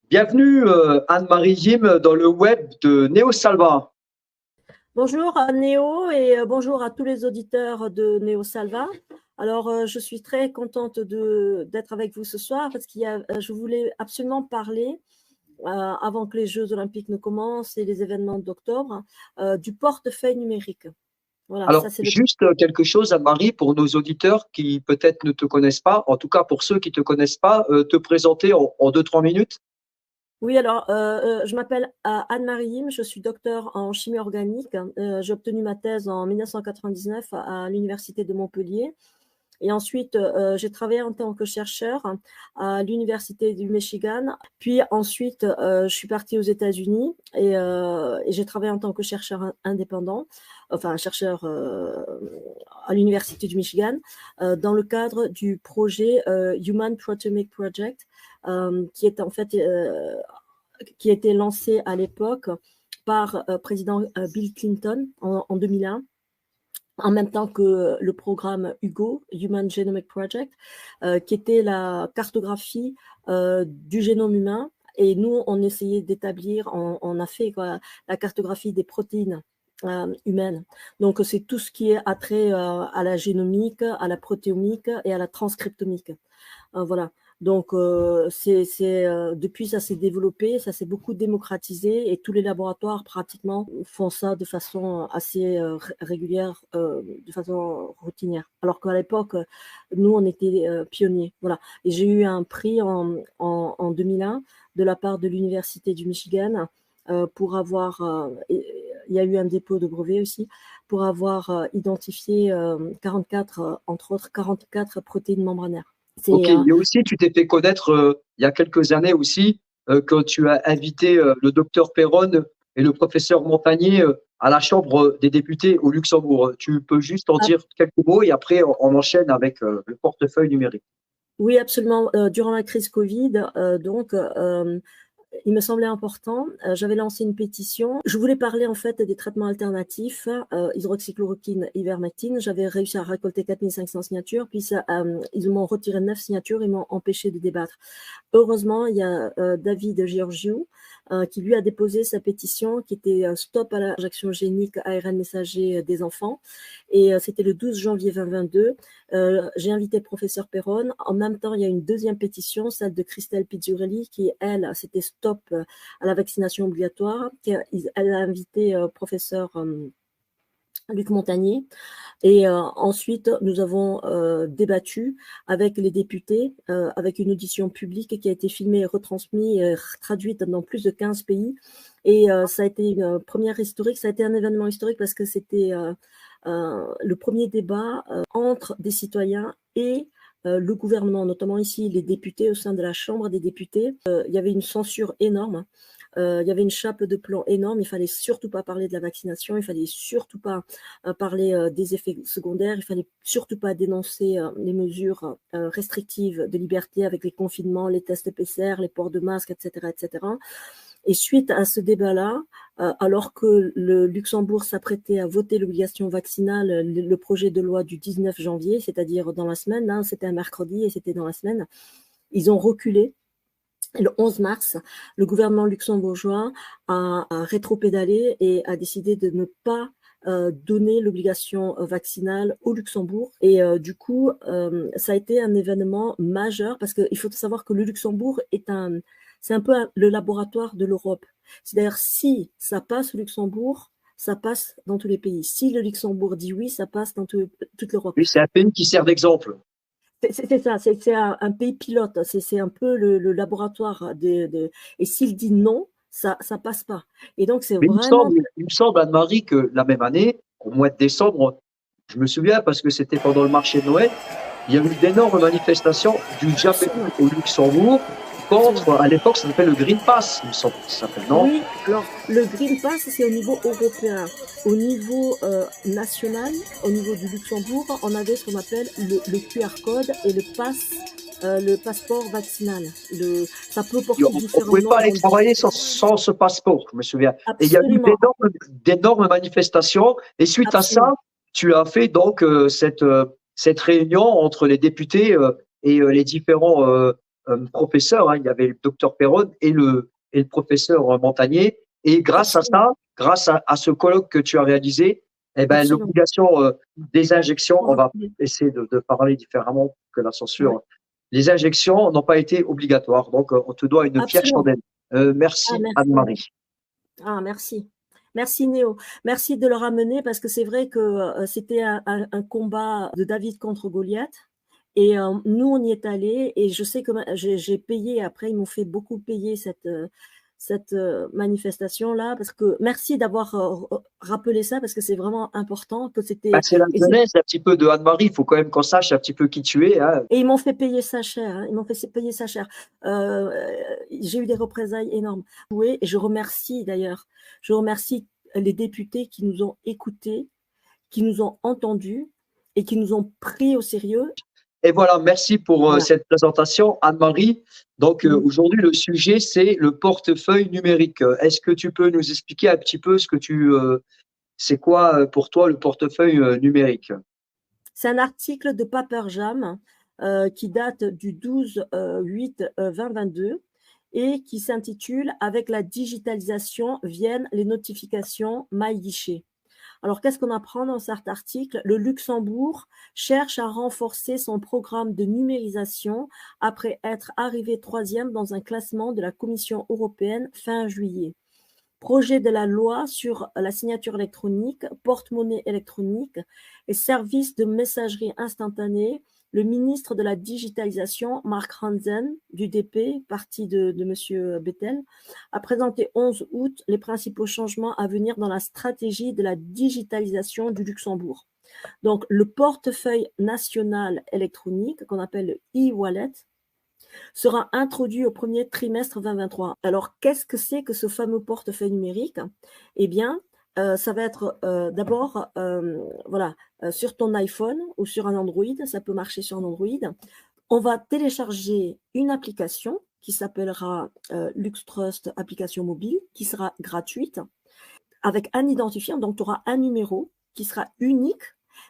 Bienvenue Anne-Marie Jim dans le web de NeoSalva. Bonjour à Néo et bonjour à tous les auditeurs de NeoSalva. Alors, je suis très contente d'être avec vous ce soir parce je voulais absolument parler, avant que les Jeux Olympiques ne commencent et les événements d'octobre, du portefeuille numérique. Voilà, Alors, ça c'est juste quelque chose, Anne-Marie, pour nos auditeurs qui peut-être ne te connaissent pas, en tout cas pour ceux qui ne te connaissent pas, te présenter en 2-3 minutes. Oui, alors, je m'appelle Anne-Marie Yim, je suis docteur en chimie organique. J'ai obtenu ma thèse en 1999 à l'Université de Montpellier. Et ensuite, j'ai travaillé en tant que chercheur à l'Université du Michigan. Puis ensuite, je suis partie aux États-Unis et j'ai travaillé en tant que chercheur indépendant, enfin chercheur à l'Université du Michigan, dans le cadre du projet Human Proteomic Project, qui est en fait qui a été lancé à l'époque par président Bill Clinton en 2001. En même temps que le programme HUGO, Human Genomic Project, qui était la cartographie du génome humain. Et nous, on essayait d'établir, on a fait la cartographie des protéines humaines. Donc, c'est tout ce qui est attrait à la génomique, à la protéomique et à la transcriptomique. Voilà. Donc, depuis, ça s'est développé, ça s'est beaucoup démocratisé et tous les laboratoires pratiquement font ça de façon assez régulière, de façon routinière. Alors qu'à l'époque, nous, on était pionniers. Voilà. Et j'ai eu un prix en 2001 de la part de l'Université du Michigan pour avoir, il y a eu un dépôt de brevet aussi, pour avoir identifié 44, entre autres, 44 protéines membranaires. Ok, et aussi tu t'es fait connaître il y a quelques années aussi quand tu as invité le docteur Perron et le professeur Montagnier à la Chambre des députés au Luxembourg. Tu peux juste en dire quelques mots et après on enchaîne avec le portefeuille numérique. Oui, absolument. Durant la crise Covid, il me semblait important. J'avais lancé une pétition. Je voulais parler en fait des traitements alternatifs, hydroxychloroquine, ivermectine. J'avais réussi à récolter 4500 signatures, puis ils m'ont retiré 9 signatures et m'ont empêché de débattre. Heureusement, il y a David Georgiou qui lui a déposé sa pétition qui était stop à l'injection génique ARN messager des enfants. Et c'était le 12 janvier 2022. J'ai invité le professeur Perron. En même temps, il y a une deuxième pétition, celle de Christelle Pizzurelli, qui, elle, c'était stop à la vaccination obligatoire. Elle a invité professeur Luc Montagnier. Et ensuite, nous avons débattu avec les députés, avec une audition publique qui a été filmée, retransmise, traduite dans plus de 15 pays. Et ça a été une première historique, ça a été un événement historique parce que c'était le premier débat entre des citoyens et le gouvernement, notamment ici les députés au sein de la Chambre des députés. Il y avait une censure énorme. Il y avait une chape de plomb énorme. Il fallait surtout pas parler de la vaccination. Il fallait surtout pas parler des effets secondaires. Il fallait surtout pas dénoncer les mesures restrictives de liberté avec les confinements, les tests PCR, les ports de masques, etc., etc. Et suite à ce débat-là, alors que le Luxembourg s'apprêtait à voter l'obligation vaccinale, le projet de loi du 19 janvier, c'est-à-dire dans la semaine, hein, c'était un mercredi et c'était dans la semaine, ils ont reculé. Le 11 mars, le gouvernement luxembourgeois a rétropédalé et a décidé de ne pas donner l'obligation vaccinale au Luxembourg. Et du coup, ça a été un événement majeur parce qu'il faut savoir que le Luxembourg c'est un peu le laboratoire de l'Europe. C'est-à-dire, si ça passe au Luxembourg, ça passe dans tous les pays. Si le Luxembourg dit oui, ça passe dans toute l'Europe. Oui, c'est un pays qui sert d'exemple. C'est ça, c'est un pays pilote, c'est un peu le laboratoire et s'il dit non, ça passe pas. Et donc c'est Mais vraiment. il me semble, Anne-Marie, que la même année, au mois de décembre, je me souviens parce que c'était pendant le marché de Noël, il y a eu d'énormes manifestations du Japon au Luxembourg contre, à l'époque, ça s'appelait le Green Pass, il me semble que ça s'appelle, non? Oui, alors le Green Pass, c'est au niveau européen. Au niveau national, au niveau du Luxembourg, on avait ce qu'on appelle le QR code et le passeport vaccinal. Ça peut porter On ne différents pouvait noms. pas aller travailler sans ce passeport, je me souviens. Et il y a eu Absolument. d'énormes manifestations. Et suite à ça, tu as fait donc cette réunion entre les députés et les différents professeurs, hein. Il y avait le docteur Perron et le professeur Montagnier. Et grâce à Absolument, ça, grâce à ce colloque que tu as réalisé, eh ben, absolument. l'obligation des injections, on va Ouais, essayer de parler différemment que la ouais, censure. Les injections n'ont pas été obligatoires. Donc, on te doit une fière absolument. chandelle. Ah, Merci, merci. Anne-Marie. Ah, merci. Merci Néo. Merci de le ramener parce que c'est vrai que c'était un combat de David contre Goliath. Et nous, on y est allés et je sais que j'ai payé, après, ils m'ont fait beaucoup payer cette manifestation-là parce que merci d'avoir rappelé ça parce que c'est vraiment important que Ben, c'était. c'est la Et, jeunesse un petit peu de Anne-Marie. Il faut quand même qu'on sache un petit peu qui tu es, hein. et ils m'ont fait payer ça cher, hein, ils m'ont fait payer ça cher. Euh, j'ai eu des représailles énormes. Oui, et je remercie d'ailleurs, je remercie les députés qui nous ont écoutés, qui nous ont entendus et qui nous ont pris au sérieux. Et voilà, merci pour Voilà. cette présentation, Anne-Marie. Donc aujourd'hui, le sujet, c'est le portefeuille numérique. Est-ce que tu peux nous expliquer un petit peu c'est quoi pour toi le portefeuille numérique? C'est un article de Paperjam qui date du 12/8/2022 et qui s'intitule Avec la digitalisation viennent les notifications MyGuichet. Alors, qu'est-ce qu'on apprend dans cet article? Le Luxembourg cherche à renforcer son programme de numérisation après être arrivé troisième dans un classement de la Commission européenne fin juillet. Projet de la loi sur la signature électronique, porte-monnaie électronique et services de messagerie instantanée. Le ministre de la Digitalisation, Mark Hansen, du DP, parti de M. Bettel, a présenté 11 août les principaux changements à venir dans la stratégie de la digitalisation du Luxembourg. Donc, le portefeuille national électronique, qu'on appelle le e-wallet, sera introduit au premier trimestre 2023. Alors, qu'est-ce que c'est que ce fameux portefeuille numérique? Eh bien, ça va être d'abord voilà, sur ton iPhone ou sur un Android, ça peut marcher sur un Android. On va télécharger une application qui s'appellera LuxTrust application mobile, qui sera gratuite, avec un identifiant. Donc, tu auras un numéro qui sera unique,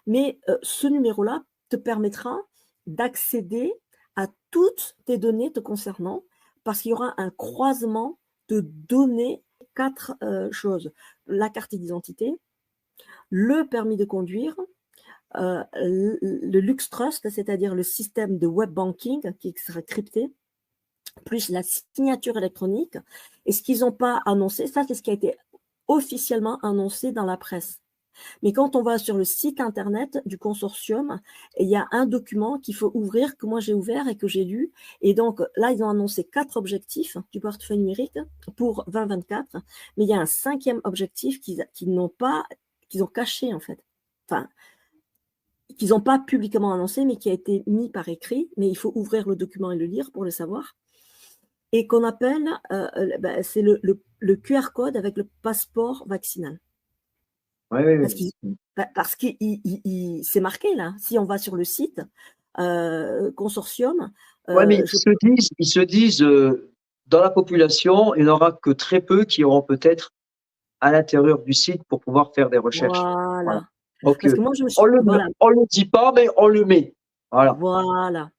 mais ce numéro-là te permettra d'accéder à toutes tes données te concernant parce qu'il y aura un croisement de données, 4 choses. La carte d'identité, le permis de conduire, le LuxTrust, c'est-à-dire le système de web banking qui sera crypté, plus la signature électronique. Et ce qu'ils n'ont pas annoncé, ça c'est ce qui a été officiellement annoncé dans la presse. Mais quand on va sur le site internet du consortium, il y a un document qu'il faut ouvrir, que moi j'ai ouvert et que j'ai lu. Et donc là, ils ont annoncé 4 objectifs du portefeuille numérique pour 2024. Mais il y a un 5e objectif qu'ils ont caché en fait. Enfin, qu'ils n'ont pas publiquement annoncé, mais qui a été mis par écrit. Mais il faut ouvrir le document et le lire pour le savoir. Et qu'on appelle, c'est le QR code avec le passeport vaccinal. Oui, oui, Parce oui. qu'il c'est marqué là. Si on va sur le site consortium, Ouais, mais je, ils se disent dans la population, il n'y en aura que très peu qui auront peut-être à l'intérieur du site pour pouvoir faire des recherches. Voilà. voilà. Donc, Parce que moi, voilà, on le dit pas, mais on le met. Voilà. voilà.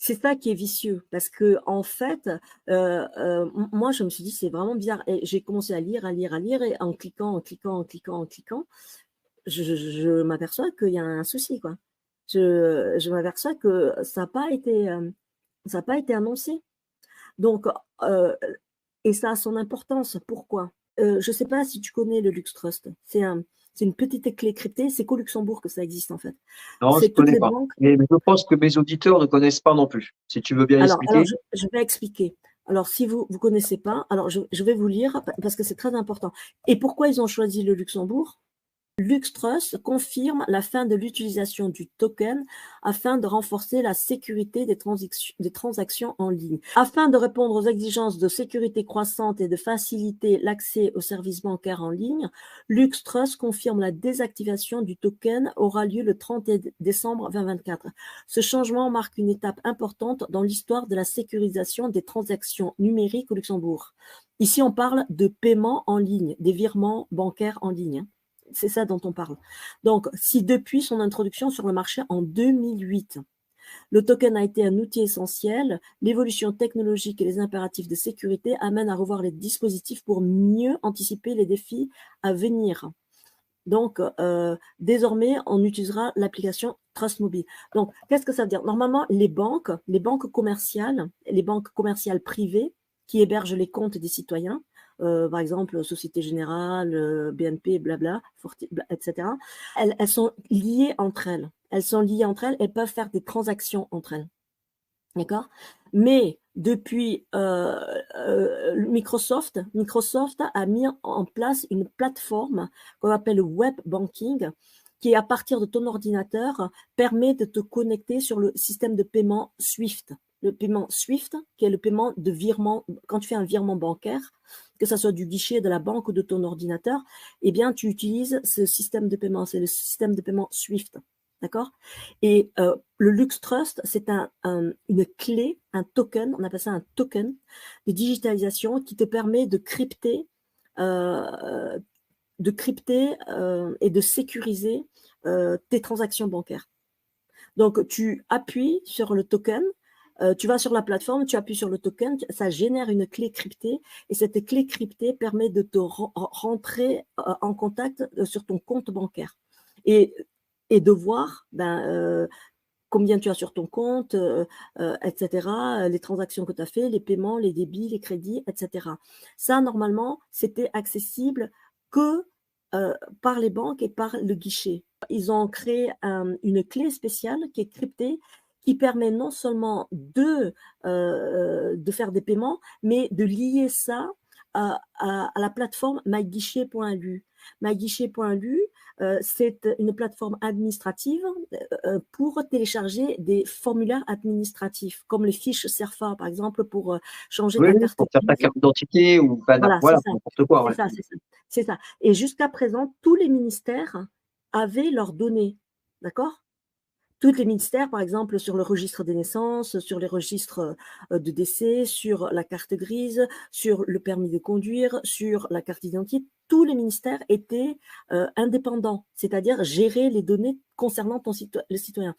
C'est ça qui est vicieux. Parce que, en fait, moi, je me suis dit, c'est vraiment bizarre. Et j'ai commencé à lire, à lire, à lire. Et en cliquant, en cliquant, en cliquant, en cliquant, je m'aperçois qu'il y a un souci, quoi. Je m'aperçois que ça n'a pas été, ça n'a pas été annoncé. Donc, et ça a son importance. Pourquoi? Je ne sais pas si tu connais le LuxTrust. C'est une petite clé cryptée. C'est qu'au Luxembourg que ça existe, en fait. Non, je C'est toutes connais les pas. banques. Mais je pense que mes auditeurs ne connaissent pas non plus. Si tu veux bien Alors expliquer. je vais expliquer. Alors, si vous ne connaissez pas, alors je vais vous lire parce que c'est très important. Et pourquoi ils ont choisi le Luxembourg? LuxTrust confirme la fin de l'utilisation du token afin de renforcer la sécurité des transactions en ligne. Afin de répondre aux exigences de sécurité croissantes et de faciliter l'accès aux services bancaires en ligne, LuxTrust confirme la désactivation du token aura lieu le 30 décembre 2024. Ce changement marque une étape importante dans l'histoire de la sécurisation des transactions numériques au Luxembourg. Ici, on parle de paiement en ligne, des virements bancaires en ligne. C'est ça dont on parle. Donc, si depuis son introduction sur le marché en 2008, Le token a été un outil essentiel. L'évolution technologique et les impératifs de sécurité amènent à revoir les dispositifs pour mieux anticiper les défis à venir. Donc, désormais, on utilisera l'application Trust Mobile. Donc, qu'est-ce que ça veut dire? Normalement, les banques commerciales, les banques commerciales privées qui hébergent les comptes des citoyens, par exemple Société Générale, BNP, blabla, etc., elles sont liées entre elles. Elles sont liées entre elles, elles peuvent faire des transactions entre elles. D'accord? Mais depuis Microsoft a mis en place une plateforme qu'on appelle web banking qui, à partir de ton ordinateur, permet de te connecter sur le système de paiement SWIFT. Le paiement SWIFT, qui est le paiement de virement, quand tu fais un virement bancaire, que ce soit du guichet de la banque ou de ton ordinateur, eh bien, tu utilises ce système de paiement. C'est le système de paiement SWIFT. D'accord? Et le Lux Trust, c'est une clé, un token, on appelle ça un token de digitalisation qui te permet de crypter et de sécuriser tes transactions bancaires. Donc, tu appuies sur le token, tu vas sur la plateforme, tu appuies sur le token, ça génère une clé cryptée et cette clé cryptée permet de te rentrer en contact sur ton compte bancaire. Et de voir combien tu as sur ton compte, etc., les transactions que tu as fait, les paiements, les débits, les crédits, etc. Ça, normalement, c'était accessible que par les banques et par le guichet. Ils ont créé une clé spéciale qui est cryptée, qui permet non seulement de faire des paiements, mais de lier ça à la plateforme myguichet.lu. Myguichet.lu, c'est une plateforme administrative pour télécharger des formulaires administratifs, comme les fiches CERFA, par exemple, pour changer ta carte pour faire ta grise. carte d'identité ou Voilà, n'importe quoi. Ouais. C'est ça. Et jusqu'à présent, tous les ministères avaient leurs données, d'accord? Tous les ministères, par exemple, sur le registre des naissances, sur les registres de décès, sur la carte grise, sur le permis de conduire, sur la carte d'identité, tous les ministères étaient indépendants, c'est-à-dire gérer les données concernant le citoyen.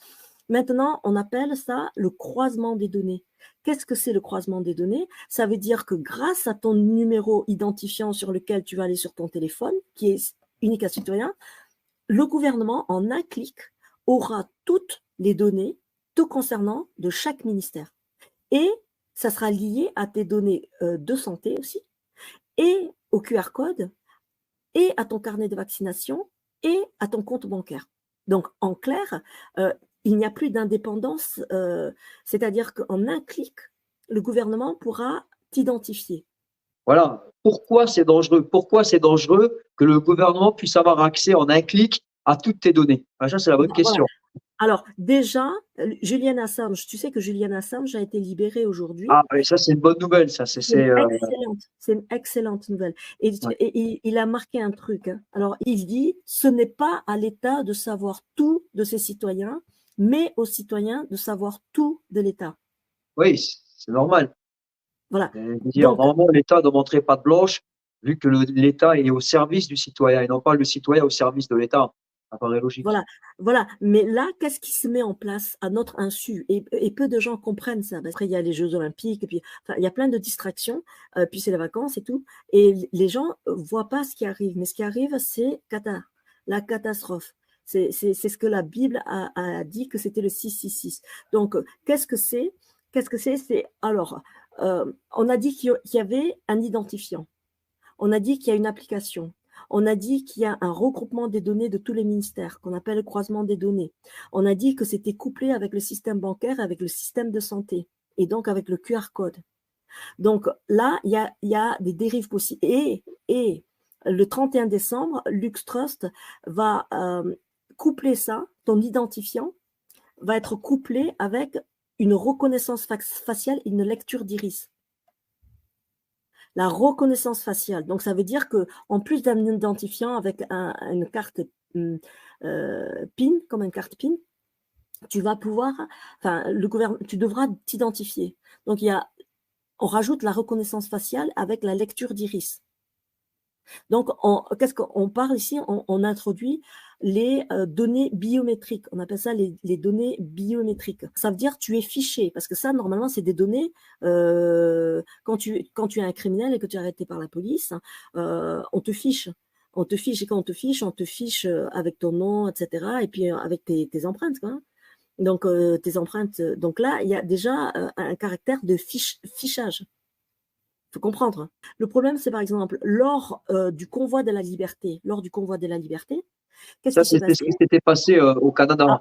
Maintenant, on appelle ça le croisement des données. Qu'est-ce que c'est le croisement des données? Ça veut dire que grâce à ton numéro identifiant sur lequel tu vas aller sur ton téléphone, qui est unique à citoyen, le gouvernement, en un clic, aura toutes les données te concernant de chaque ministère. Et ça sera lié à tes données de santé aussi, et au QR code, et à ton carnet de vaccination, et à ton compte bancaire. Donc, en clair, il n'y a plus d'indépendance, c'est-à-dire qu'en un clic, le gouvernement pourra t'identifier. Voilà. Pourquoi c'est dangereux? Pourquoi c'est dangereux que le gouvernement puisse avoir accès en un clic à toutes tes données? Ça, c'est la bonne question. Voilà. Alors, déjà, Julian Assange, tu sais que Julian Assange a été libéré aujourd'hui. Ah, mais ça, c'est une bonne nouvelle. Ça, c'est une excellente nouvelle. Et, ouais. et il a marqué un truc. Hein. Alors, il dit, ce n'est pas à l'État de savoir tout de ses citoyens, mais aux citoyens de savoir tout de l'État. Oui, c'est normal. Voilà. Dire, normalement, l'État doit montrer patte blanche, vu que l'État est au service du citoyen et non pas le citoyen au service de l'État. Ça paraît logique. Voilà. Mais là, qu'est-ce qui se met en place à notre insu? Et peu de gens comprennent ça. Après, il y a les Jeux Olympiques, et puis il y a plein de distractions, puis c'est les vacances et tout. Et les gens ne voient pas ce qui arrive. Mais ce qui arrive, c'est la catastrophe. C'est ce que la Bible a dit que c'était le 666. Donc, qu'est-ce que c'est? Alors, on a dit qu'il y avait un identifiant. On a dit qu'il y a une application. On a dit qu'il y a un regroupement des données de tous les ministères, qu'on appelle le croisement des données. On a dit que c'était couplé avec le système bancaire, avec le système de santé, et donc avec le QR code. Donc là, il y a des dérives possibles. Et le 31 décembre, LuxTrust va coupler ça, ton identifiant va être couplé avec une reconnaissance faciale, une lecture d'iris. La reconnaissance faciale. Donc, ça veut dire qu'en plus d'un identifiant avec une carte PIN, comme une carte PIN, tu vas pouvoir, tu devras t'identifier. Donc, on rajoute la reconnaissance faciale avec la lecture d'iris. Donc, qu'est-ce qu'on parle ici? On introduit les données biométriques. On appelle ça les données biométriques. Ça veut dire tu es fiché, parce que ça, normalement, c'est des données, quand tu es un criminel et que tu es arrêté par la police, on te fiche. On te fiche, et quand on te fiche avec ton nom, etc., et puis avec tes empreintes, quoi. Donc, tes empreintes. Donc là, il y a déjà un caractère de fichage. Il faut comprendre. Le problème, c'est par exemple, lors du convoi de la liberté, qu'est-ce Ça, qui s'est c'était ce passé? qui s'était passé au Canada.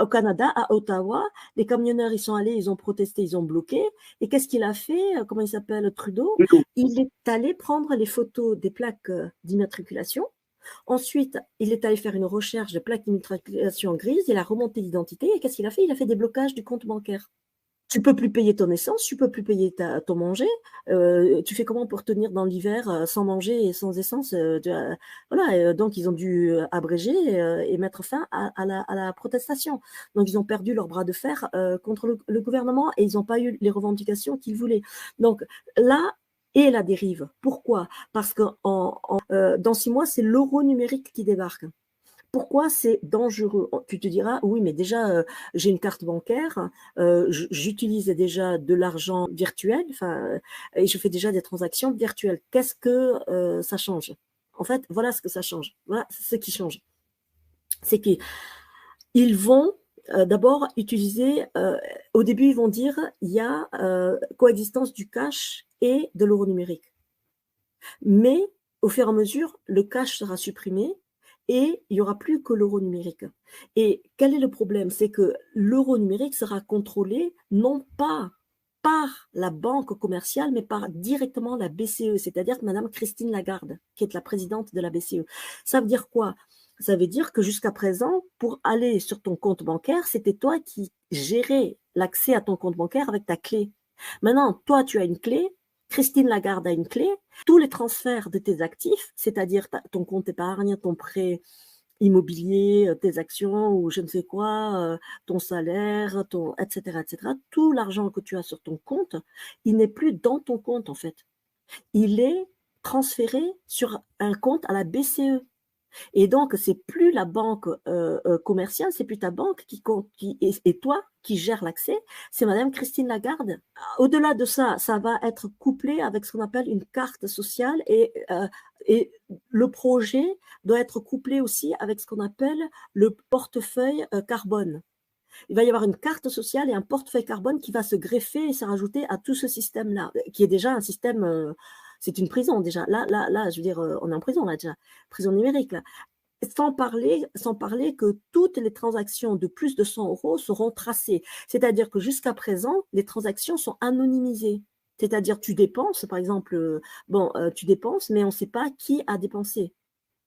Au Canada, à Ottawa, les camionneurs, ils sont allés, ils ont protesté, ils ont bloqué. Et qu'est-ce qu'il a fait? Comment il s'appelle, Trudeau? Du tout. Il est allé prendre les photos des plaques d'immatriculation. Ensuite, il est allé faire une recherche de plaques d'immatriculation grises. Il a remonté l'identité. Et qu'est-ce qu'il a fait? Il a fait des blocages du compte bancaire. Tu peux plus payer ton essence, tu peux plus payer ton manger. Tu fais comment pour tenir dans l'hiver sans manger et sans essence? Voilà, donc ils ont dû abréger et mettre fin à la protestation. Donc ils ont perdu leur bras de fer contre le gouvernement et ils n'ont pas eu les revendications qu'ils voulaient. Donc là est la dérive. Pourquoi? Parce que dans 6 mois, c'est l'euro numérique qui débarque. Pourquoi c'est dangereux? Tu te diras, oui, mais déjà, j'ai une carte bancaire, j'utilise déjà de l'argent virtuel, et je fais déjà des transactions virtuelles. Qu'est-ce que ça change? En fait, voilà ce que ça change. Voilà ce qui change. C'est qu'ils vont d'abord utiliser, au début, ils vont dire, il y a coexistence du cash et de l'euro numérique. Mais au fur et à mesure, le cash sera supprimé et il n'y aura plus que l'euro numérique. Et quel est le problème? C'est que l'euro numérique sera contrôlé non pas par la banque commerciale, mais par directement la BCE, c'est-à-dire Madame Christine Lagarde, qui est la présidente de la BCE. Ça veut dire quoi? Ça veut dire que jusqu'à présent, pour aller sur ton compte bancaire, c'était toi qui gérais l'accès à ton compte bancaire avec ta clé. Maintenant, toi, tu as une clé, Christine Lagarde a une clé, tous les transferts de tes actifs, c'est-à-dire ton compte épargne, ton prêt immobilier, tes actions ou je ne sais quoi, ton salaire, etc., etc., tout l'argent que tu as sur ton compte, il n'est plus dans ton compte en fait. Il est transféré sur un compte à la BCE. Et donc, c'est plus la banque commerciale, c'est plus ta banque et toi qui gère l'accès, c'est Madame Christine Lagarde. Au-delà de ça, ça va être couplé avec ce qu'on appelle une carte sociale et le projet doit être couplé aussi avec ce qu'on appelle le portefeuille carbone. Il va y avoir une carte sociale et un portefeuille carbone qui va se greffer et se rajouter à tout ce système-là, qui est déjà un système, c'est une prison déjà. Là, je veux dire, on est en prison là déjà, prison numérique là. Sans parler que toutes les transactions de plus de 100 € seront tracées. C'est-à-dire que jusqu'à présent, les transactions sont anonymisées. C'est-à-dire tu dépenses, par exemple, tu dépenses, mais on ne sait pas qui a dépensé.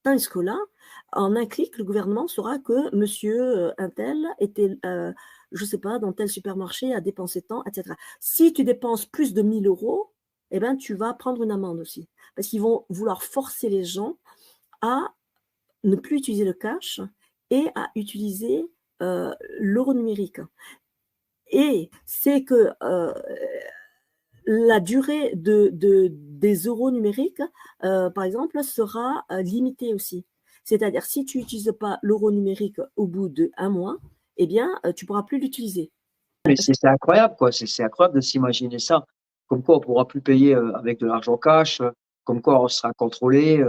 Tandis que là, en un clic, le gouvernement saura que monsieur untel était, je ne sais pas, dans tel supermarché, a dépensé tant, etc. Si tu dépenses plus de 1 000 €, eh ben, tu vas prendre une amende aussi. Parce qu'ils vont vouloir forcer les gens à ne plus utiliser le cash et à utiliser l'euro numérique. Et c'est que la durée des euros numériques, par exemple, sera limitée aussi. C'est-à-dire, si tu n'utilises pas l'euro numérique au bout d'1 mois, eh bien, tu ne pourras plus l'utiliser. Mais c'est incroyable, quoi. C'est incroyable de s'imaginer ça. Comme quoi, on pourra plus payer avec de l'argent cash, comme quoi on sera contrôlé.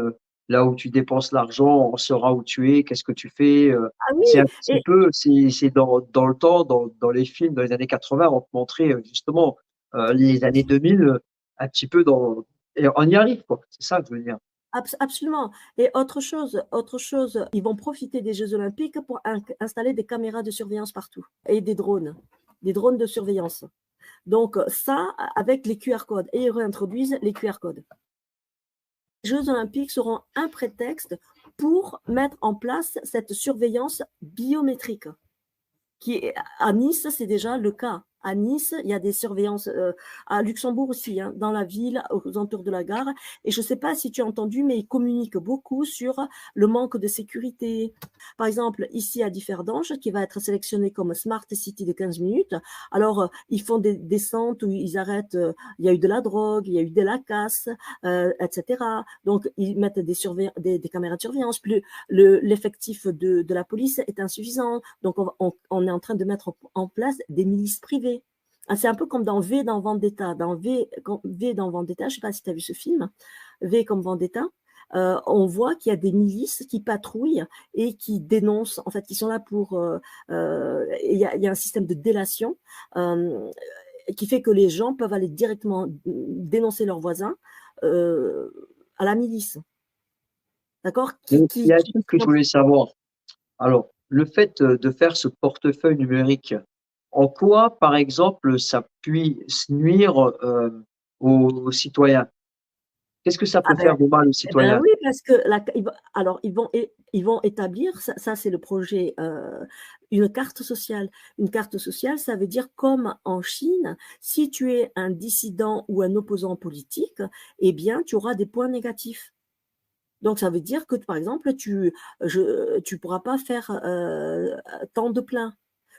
Là où tu dépenses l'argent, on saura où tu es, qu'est-ce que tu fais. Ah C'est un oui, petit peu, c'est dans le temps, dans les films, dans les années 80, on te montrait justement les années 2000, un petit peu dans. Et on y arrive, quoi. C'est ça que je veux dire. absolument. Et autre chose, ils vont profiter des Jeux Olympiques pour installer des caméras de surveillance partout et des drones de surveillance. Donc ça, avec les QR codes, et ils réintroduisent les QR codes. Les Jeux Olympiques seront un prétexte pour mettre en place cette surveillance biométrique. Qui est, à Nice, c'est déjà le cas. À Nice, il y a des surveillances, à Luxembourg aussi, hein, dans la ville, aux alentours de la gare. Et je ne sais pas si tu as entendu, mais ils communiquent beaucoup sur le manque de sécurité. Par exemple, ici à Differdange, qui va être sélectionné comme Smart City de 15 minutes, alors ils font des descentes où ils arrêtent, il y a eu de la drogue, il y a eu de la casse, etc. Donc, ils mettent des caméras de surveillance. Plus l'effectif de la police est insuffisant. Donc, on est en train de mettre en place des milices privées. C'est un peu comme dans V dans Vendetta. Dans V dans Vendetta, je ne sais pas si tu as vu ce film, V comme Vendetta, on voit qu'il y a des milices qui patrouillent et qui dénoncent, en fait, qui sont là pour... il y a un système de délation qui fait que les gens peuvent aller directement dénoncer leurs voisins à la milice. D'accord? Il y a un truc que je voulais savoir. Alors, le fait de faire ce portefeuille numérique, en quoi, par exemple, ça puisse nuire aux citoyens? Qu'est-ce que ça Ah peut ben, faire de mal aux eh ben citoyens? oui, parce que alors ils vont établir, ça c'est le projet, une carte sociale. Une carte sociale, ça veut dire comme en Chine, si tu es un dissident ou un opposant politique, eh bien tu auras des points négatifs. Donc ça veut dire que par exemple, tu pourras pas faire tant de plein.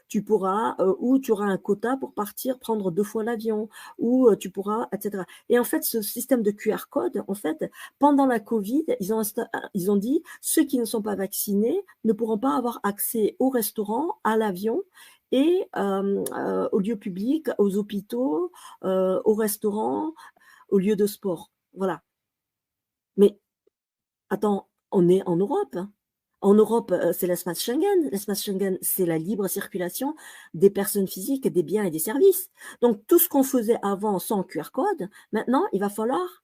Tu pourras, ou tu auras un quota pour partir prendre 2 fois l'avion, ou tu pourras, etc. Et en fait, ce système de QR code, en fait, pendant la Covid, ils ont dit ceux qui ne sont pas vaccinés ne pourront pas avoir accès au restaurant, à l'avion et aux lieux publics, aux hôpitaux, aux restaurants, aux lieux de sport. Voilà. Mais attends, on est en Europe. En Europe, c'est l'espace Schengen. L'espace Schengen, c'est la libre circulation des personnes physiques, des biens et des services. Donc, tout ce qu'on faisait avant sans QR code, maintenant, il va falloir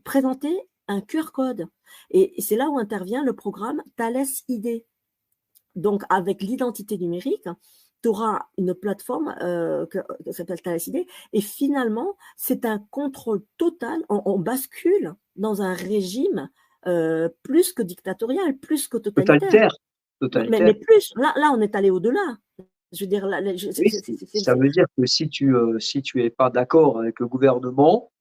présenter un QR code. Et c'est là où intervient le programme Thales ID. Donc, avec l'identité numérique, tu auras une plateforme qui s'appelle Thales ID. Et finalement, c'est un contrôle total. On bascule dans un régime plus que dictatorial, plus que totalitaire. Totalitaire. Totalitaire. Mais plus, là, on est allé au-delà. Je veux dire, là, Oui, ça veut dire que si tu es pas d'accord avec le gouvernement,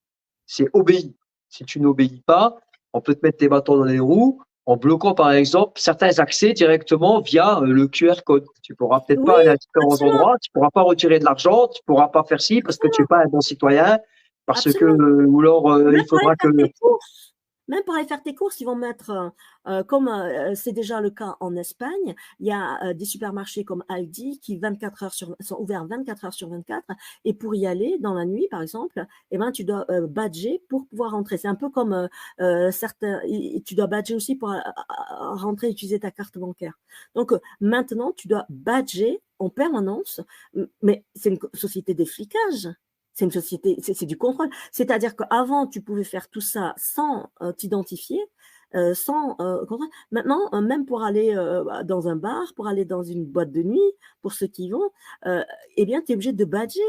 c'est obéi. Si tu n'obéis pas, on peut te mettre des bâtons dans les roues en bloquant, par exemple, certains accès directement via le QR code. Tu pourras peut-être oui, pas aller à différents absolument, endroits, tu pourras pas retirer de l'argent, tu pourras pas faire ci parce que tu es absolument, pas un bon citoyen, parce que, absolument. ou alors, Même il pour aller faudra que, faire tes courses. Même pour aller faire tes courses, ils vont mettre, comme c'est déjà le cas en Espagne, il y a des supermarchés comme Aldi qui sont ouverts 24 heures sur 24. Et pour y aller dans la nuit, par exemple, eh ben, tu dois badger pour pouvoir rentrer. C'est un peu comme certains, tu dois badger aussi pour rentrer et utiliser ta carte bancaire. Donc maintenant, tu dois badger en permanence, mais c'est une société de flicage. C'est une société, c'est du contrôle. C'est-à-dire qu'avant, tu pouvais faire tout ça sans t'identifier, sans contrôle. Maintenant, même pour aller dans un bar, pour aller dans une boîte de nuit, pour ceux qui y vont, eh bien, tu es obligé de badger.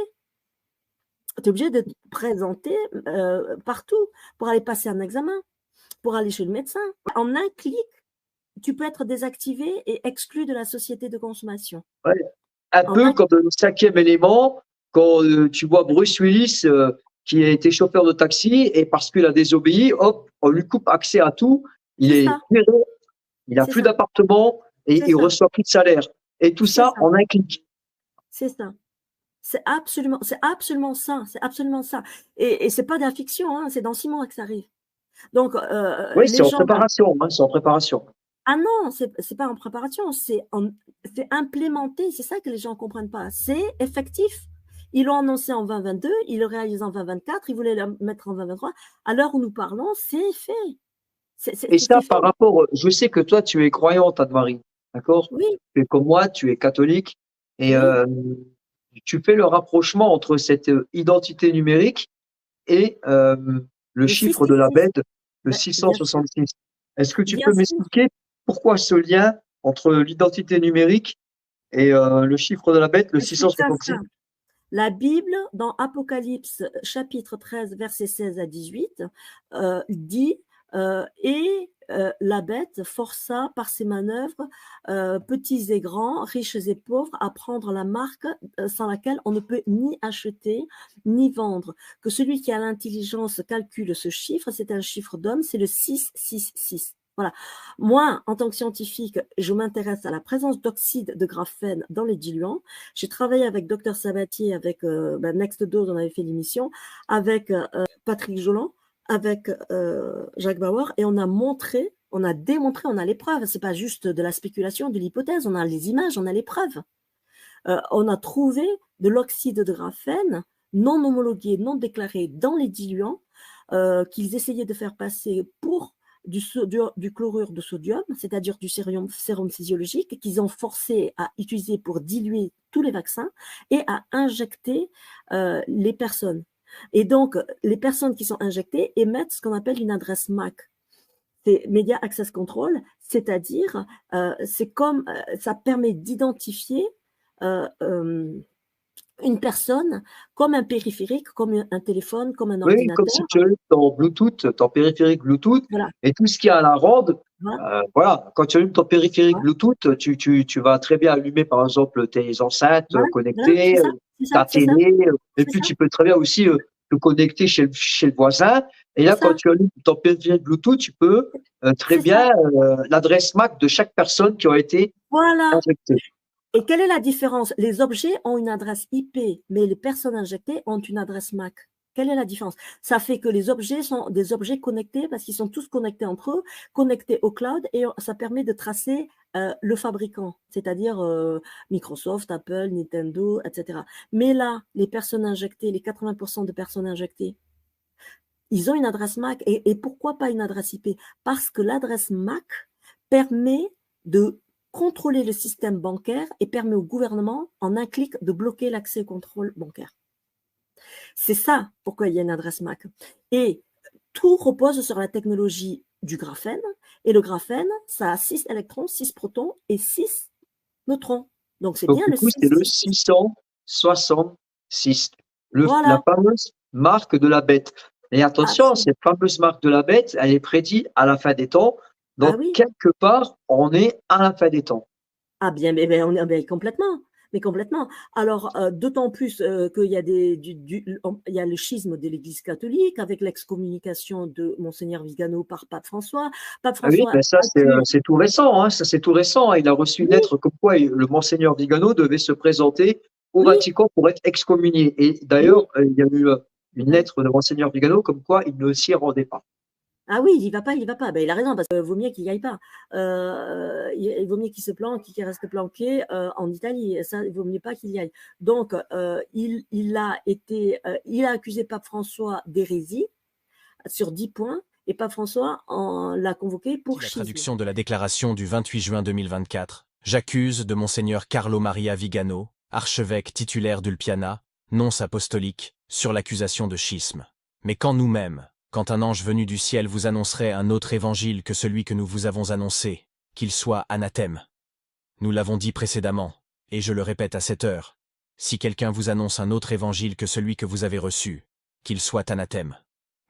Tu es obligé de te présenter partout pour aller passer un examen, pour aller chez le médecin. En un clic, tu peux être désactivé et exclu de la société de consommation. ouais, un En peu un comme le cinquième élément, quand tu vois Bruce Willis qui a été chauffeur de taxi et parce qu'il a désobéi, hop, on lui coupe accès à tout. Il C'est est ça, viré, il n'a c'est plus ça, d'appartement et c'est il ça, reçoit plus de salaire. Et tout c'est ça ça, en un clic. c'est ça. C'est absolument ça, c'est absolument ça. Et c'est pas de la fiction, hein, c'est dans 6 mois que ça arrive. Donc, Oui, c'est les en gens, préparation, hein, c'est en préparation. ah non, c'est pas en préparation, c'est implémenté, c'est ça que les gens comprennent pas. C'est effectif. Ils l'ont annoncé en 2022, ils le réalisent en 2024, ils voulaient le mettre en 2023. À l'heure où nous parlons, c'est fait. Et ça, C'est fait. par rapport, je sais que toi, tu es croyante, Anne-Marie, d'accord? Oui, Tu es comme moi, tu es catholique, et oui, tu fais le rapprochement entre cette identité numérique et le le chiffre de la 666, bête, le ben, bien sûr, 666. Est-ce que tu bien peux sûr. m'expliquer pourquoi ce lien entre l'identité numérique et le chiffre de la bête, le Explique ça 666? simple. La Bible, dans Apocalypse chapitre 13, versets 16 à 18, dit L'abbé força par ses manœuvres petits et grands, riches et pauvres, à prendre la marque sans laquelle on ne peut ni acheter ni vendre. Que celui qui a l'intelligence calcule ce chiffre, c'est un chiffre d'homme, c'est le 666. Voilà. Moi, en tant que scientifique, je m'intéresse à la présence d'oxyde de graphène dans les diluants. J'ai travaillé avec Dr Sabatier, avec Next Dose, on avait fait l'émission, avec Patrick Jolan, avec Jacques Bauer, et on a montré, on a démontré, on a les preuves. C'est pas juste de la spéculation, de l'hypothèse, on a les images, on a les preuves. On a trouvé de l'oxyde de graphène non homologué, non déclaré dans les diluants qu'ils essayaient de faire passer pour du chlorure de sodium, c'est-à-dire du sérum physiologique, qu'ils ont forcé à utiliser pour diluer tous les vaccins et à injecter les personnes. Et donc, les personnes qui sont injectées émettent ce qu'on appelle une adresse MAC. C'est Media Access Control, c'est-à-dire, c'est comme, ça permet d'identifier une personne comme un périphérique, comme un téléphone, comme un Oui, ordinateur. comme si tu allumes ton Bluetooth, ton périphérique Bluetooth, Voilà. et tout ce qu'il y a à la ronde, voilà, quand tu allumes ton périphérique Bluetooth, tu vas très bien allumer par exemple tes enceintes connectées, ta télé, et puis tu peux très bien aussi te connecter chez le voisin. Et là, quand tu allumes ton périphérique Bluetooth, tu peux très bien l'adresse MAC de chaque personne qui a été injectée. Et quelle est la différence? Les objets ont une adresse IP, mais les personnes injectées ont une adresse MAC. Quelle est la différence? Ça fait que les objets sont des objets connectés parce qu'ils sont tous connectés entre eux, connectés au cloud, et ça permet de tracer le fabricant, c'est-à-dire Microsoft, Apple, Nintendo, etc. Mais là, les personnes injectées, les 80% de personnes injectées, ils ont une adresse MAC. Et pourquoi pas une adresse IP? Parce que l'adresse MAC permet de contrôler le système bancaire et permet au gouvernement, en un clic, de bloquer l'accès au contrôle bancaire. C'est ça pourquoi il y a une adresse MAC. Et tout repose sur la technologie du graphène. Et le graphène, ça a 6 électrons, 6 protons et 6 neutrons. Donc c'est bien du coup, c'est le 666, la fameuse marque de la bête. Et attention, cette fameuse marque de la bête, elle est prédite à la fin des temps. Donc, quelque part, on est à la fin des temps. Ah bien, mais on est complètement. Mais complètement. Alors, d'autant plus qu'il y a il y a le schisme de l'Église catholique avec l'excommunication de Monseigneur Vigano par Pape François. Pape François. Oui, mais ça, c'est tout récent. Hein. Ça, c'est tout récent. Il a reçu une lettre comme quoi le Monseigneur Vigano devait se présenter au Vatican pour être excommunié. Et d'ailleurs, il y a eu une lettre de Monseigneur Vigano comme quoi il ne s'y rendait pas. Ah oui, il y va pas. Ben, il a raison, parce qu'il vaut mieux qu'il n'y aille pas. Il vaut mieux qu'il se planque, qu'il reste planqué en Italie. Ça, il vaut mieux pas qu'il y aille. Donc, il a accusé Pape François d'hérésie sur 10 points, et Pape François l'a convoqué pour la traduction de la déclaration du 28 juin 2024. J'accuse de Monseigneur Carlo Maria Vigano, archevêque titulaire d'Ulpiana, nonce apostolique, sur l'accusation de schisme. Mais quand nous-mêmes, quand un ange venu du ciel vous annoncerait un autre évangile que celui que nous vous avons annoncé, qu'il soit anathème. Nous l'avons dit précédemment, et je le répète à cette heure, si quelqu'un vous annonce un autre évangile que celui que vous avez reçu, qu'il soit anathème.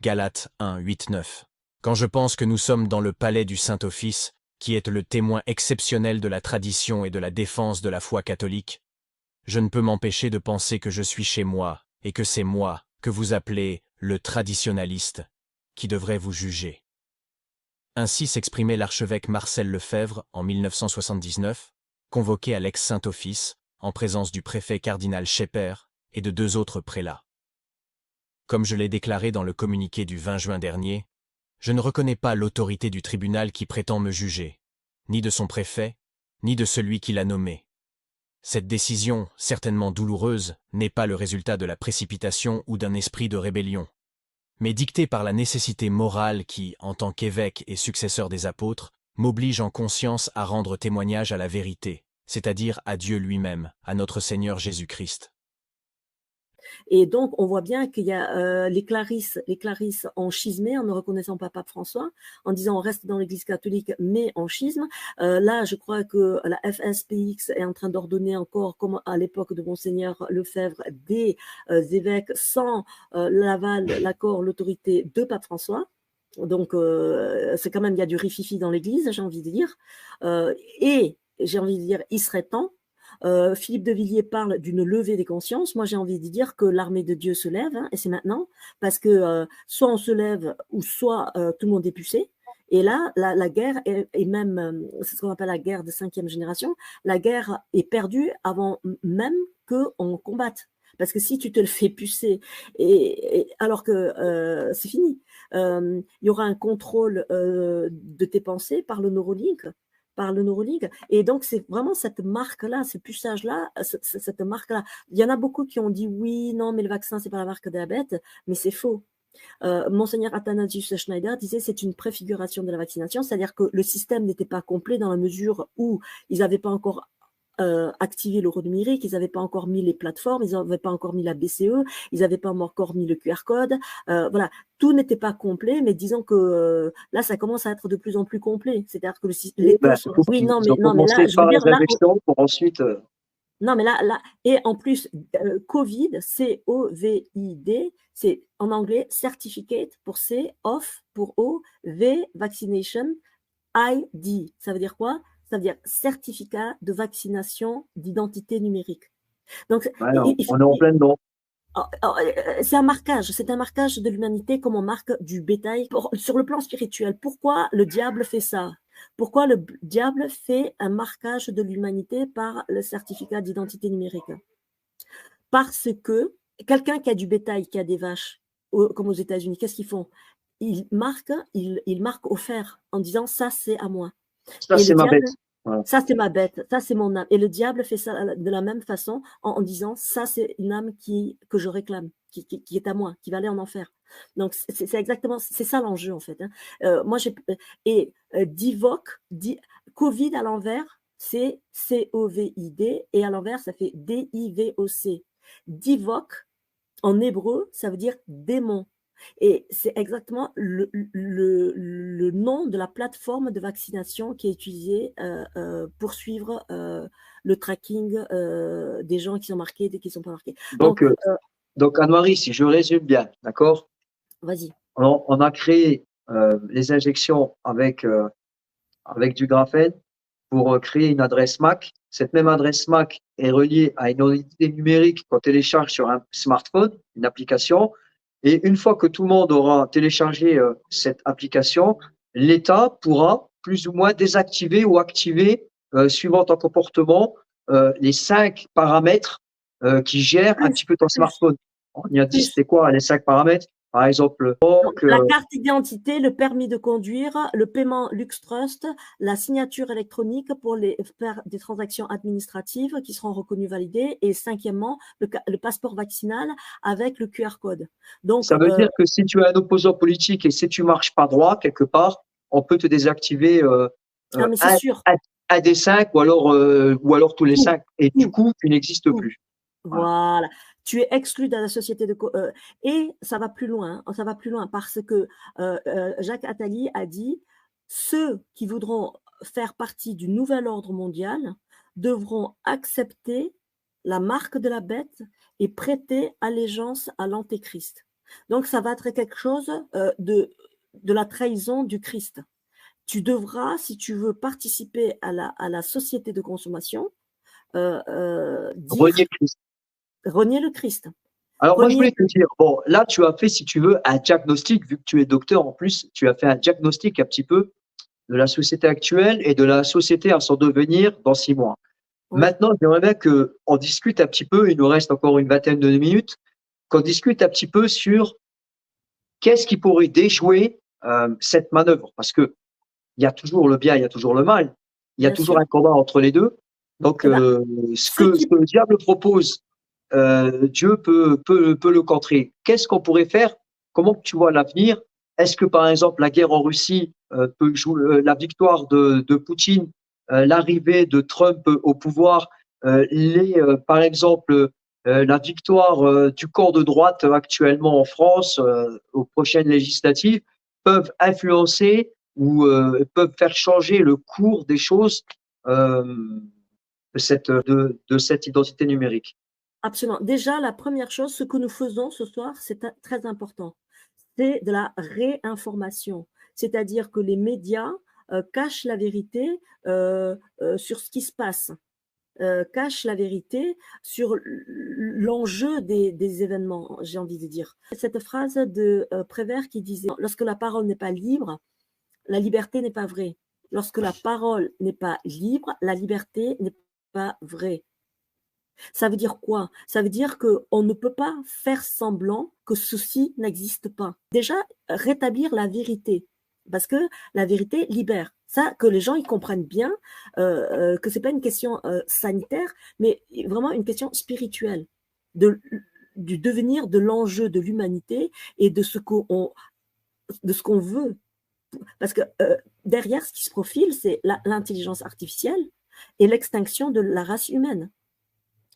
Galates 1, 8, 9. Quand je pense que nous sommes dans le palais du Saint-Office, qui est le témoin exceptionnel de la tradition et de la défense de la foi catholique, je ne peux m'empêcher de penser que je suis chez moi, et que c'est moi, que vous appelez le traditionnaliste, qui devrait vous juger. Ainsi s'exprimait l'archevêque Marcel Lefebvre en 1979, convoqué à l'ex-Saint-Office, en présence du préfet cardinal Schepper et de 2 autres prélats. Comme je l'ai déclaré dans le communiqué du 20 juin dernier, je ne reconnais pas l'autorité du tribunal qui prétend me juger, ni de son préfet, ni de celui qui l'a nommé. Cette décision, certainement douloureuse, n'est pas le résultat de la précipitation ou d'un esprit de rébellion, mais dictée par la nécessité morale qui, en tant qu'évêque et successeur des apôtres, m'oblige en conscience à rendre témoignage à la vérité, c'est-à-dire à Dieu lui-même, à notre Seigneur Jésus-Christ. Et donc, on voit bien qu'il y a les clarisses ont schismé en ne reconnaissant pas Pape François, en disant on reste dans l'Église catholique, mais en schisme. Là, je crois que la FSPX est en train d'ordonner encore, comme à l'époque de Monseigneur Lefebvre, des évêques sans l'aval, l'accord, l'autorité de Pape François. Donc, c'est quand même, il y a du rififi dans l'église, j'ai envie de dire. Et j'ai envie de dire, il serait temps. Philippe de Villiers parle d'une levée des consciences. Moi, j'ai envie de dire que l'armée de Dieu se lève, hein, et c'est maintenant, parce que soit on se lève, ou soit tout le monde est pucé. Et là, la guerre est même, c'est ce qu'on appelle la guerre de 5e génération, la guerre est perdue avant même qu'on combatte. Parce que si tu te le fais pucer, alors que c'est fini, il y aura un contrôle de tes pensées par le Neuralink. Et donc, c'est vraiment cette marque-là, ce puçage-là, cette marque-là. Il y en a beaucoup qui ont dit oui, non, mais le vaccin, c'est pas la marque diabète, mais c'est faux. Monseigneur Athanasius Schneider disait c'est une préfiguration de la vaccination, c'est-à-dire que le système n'était pas complet dans la mesure où ils n'avaient pas encore activé l'euro numérique, ils n'avaient pas encore mis les plateformes, ils n'avaient pas encore mis la BCE, ils n'avaient pas encore mis le QR code. Voilà, tout n'était pas complet, mais disons que là, ça commence à être de plus en plus complet. C'est-à-dire que les taux sont... Oui, non, mais là, je veux dire, là... pour ensuite... Non, mais là, et en plus, COVID, C-O-V-I-D, c'est en anglais certificate pour C, off pour O, V, vaccination, ID. Ça veut dire quoi? Ça veut dire certificat de vaccination d'identité numérique. Donc, alors, on est en plein dedans. C'est un marquage de l'humanité comme on marque du bétail. Sur le plan spirituel, pourquoi le diable fait ça? Pourquoi le diable fait un marquage de l'humanité par le certificat d'identité numérique? Parce que quelqu'un qui a du bétail, qui a des vaches, comme aux États-Unis, qu'est-ce qu'ils font? Ils marquent au fer en disant ça, c'est à moi. Ça, c'est ma bête. Voilà. Ça, c'est ma bête, ça, c'est mon âme. Et le diable fait ça de la même façon en disant ça, c'est une âme que je réclame, qui est à moi, qui va aller en enfer. Donc, c'est exactement, c'est ça l'enjeu, en fait. Hein. Moi, Covid à l'envers, c'est C-O-V-I-D, et à l'envers, ça fait D-I-V-O-C. Divoc, en hébreu, ça veut dire démon. Et c'est exactement le nom de la plateforme de vaccination qui est utilisée pour suivre le tracking des gens qui sont marqués et qui ne sont pas marqués. Donc Anne-Marie, si je résume bien, d'accord? Vas-y. On a créé les injections avec du graphène pour créer une adresse MAC. Cette même adresse MAC est reliée à une identité numérique qu'on télécharge sur un smartphone, une application. Et une fois que tout le monde aura téléchargé cette application, l'État pourra plus ou moins désactiver ou activer, suivant ton comportement, les 5 paramètres qui gèrent un petit peu ton smartphone. On y a dit, c'était quoi les 5 paramètres? Par exemple, la carte d'identité, le permis de conduire, le paiement LuxTrust, la signature électronique pour faire des transactions administratives qui seront reconnues validées, et cinquièmement, le passeport vaccinal avec le QR code. Donc, ça veut dire que si tu es un opposant politique et si tu marches pas droit quelque part, on peut te désactiver un des 5 ou alors tous les 5. Et du coup, tu n'existes plus. Voilà. Tu es exclu de la société et ça va plus loin. Ça va plus loin parce que Jacques Attali a dit ceux qui voudront faire partie du nouvel ordre mondial devront accepter la marque de la bête et prêter allégeance à l'antéchrist. Donc ça va être quelque chose de la trahison du Christ. Tu devras, si tu veux participer à la société de consommation, renier le Christ. Alors moi, je voulais te dire, bon, là, tu as fait, si tu veux, un diagnostic, vu que tu es docteur en plus, tu as fait un diagnostic un petit peu de la société actuelle et de la société à son devenir dans 6 mois. Oui. Maintenant, j'aimerais bien qu'on discute un petit peu, il nous reste encore une vingtaine de minutes, qu'on discute un petit peu sur qu'est-ce qui pourrait déjouer cette manœuvre. Parce que il y a toujours le bien, il y a toujours le mal, il y a bien toujours sûr. Un combat entre les deux. Donc, ce que le diable propose, Dieu peut le contrer. Qu'est-ce qu'on pourrait faire? Comment tu vois l'avenir? Est-ce que, par exemple, la guerre en Russie peut jouer la victoire de Poutine, l'arrivée de Trump au pouvoir, par exemple, la victoire du camp de droite actuellement en France aux prochaines législatives peuvent influencer ou peuvent faire changer le cours des choses de cette identité numérique? Absolument. Déjà, la première chose, ce que nous faisons ce soir, c'est très important. c'est de la réinformation. C'est-à-dire que les médias cachent la vérité sur ce qui se passe, cachent la vérité sur l'enjeu des événements, j'ai envie de dire. Cette phrase de Prévert qui disait « Lorsque la parole n'est pas libre, la liberté n'est pas vraie. Lorsque la parole n'est pas libre, la liberté n'est pas vraie. » Ça veut dire quoi? Ça veut dire qu'on ne peut pas faire semblant que ceci n'existe pas. Déjà, rétablir la vérité, parce que la vérité libère. Ça, que les gens ils comprennent bien, que c'est pas une question sanitaire, mais vraiment une question spirituelle, du devenir de l'enjeu de l'humanité et de ce qu'on veut. Parce que derrière, ce qui se profile, c'est l'intelligence artificielle et l'extinction de la race humaine.